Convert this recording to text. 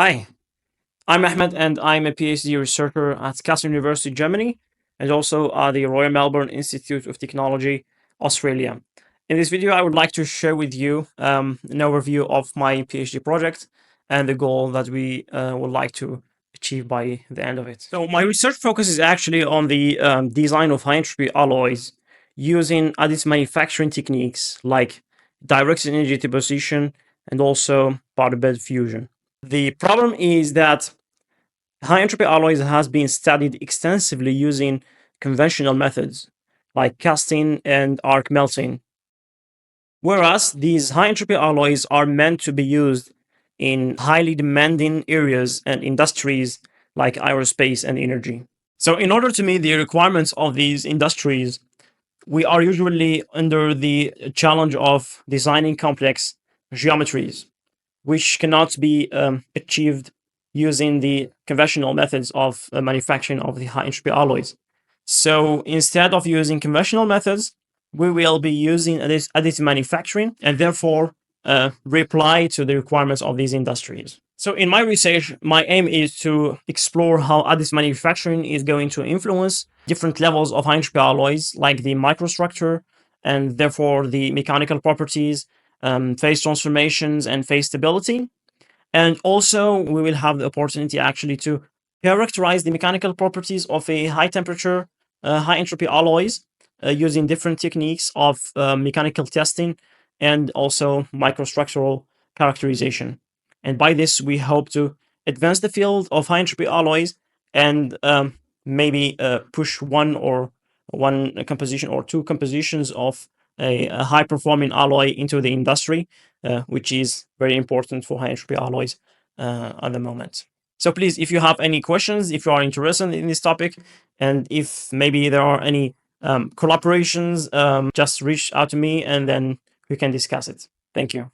Hi, I'm Ahmed and I'm a PhD researcher at Kassel University, Germany, and also at the Royal Melbourne Institute of Technology, Australia. In this video, I would like to share with you an overview of my PhD project and the goal that we would like to achieve by the end of it. So my research focus is actually on the design of high entropy alloys using additive manufacturing techniques like direct energy deposition and also powder bed fusion. The problem is that high entropy alloys has been studied extensively using conventional methods like casting and arc melting. Whereas these high entropy alloys are meant to be used in highly demanding areas and industries like aerospace and energy. So in order to meet the requirements of these industries, we are usually under the challenge of designing complex geometries, which cannot be achieved using the conventional methods of manufacturing of the high entropy alloys. So instead of using conventional methods, we will be using additive manufacturing and therefore reply to the requirements of these industries. So in my research, my aim is to explore how additive manufacturing is going to influence different levels of high entropy alloys, like the microstructure and therefore the mechanical properties, phase transformations, and phase stability. And also, we will have the opportunity actually to characterize the mechanical properties of a high temperature, high entropy alloys using different techniques of mechanical testing and also microstructural characterization. And by this, we hope to advance the field of high entropy alloys and maybe push one composition or two compositions of a high performing alloy into the industry, which is very important for high entropy alloys at the moment. So please, if you have any questions, if you are interested in this topic, and if maybe there are any collaborations, just reach out to me and then we can discuss it. Thank you.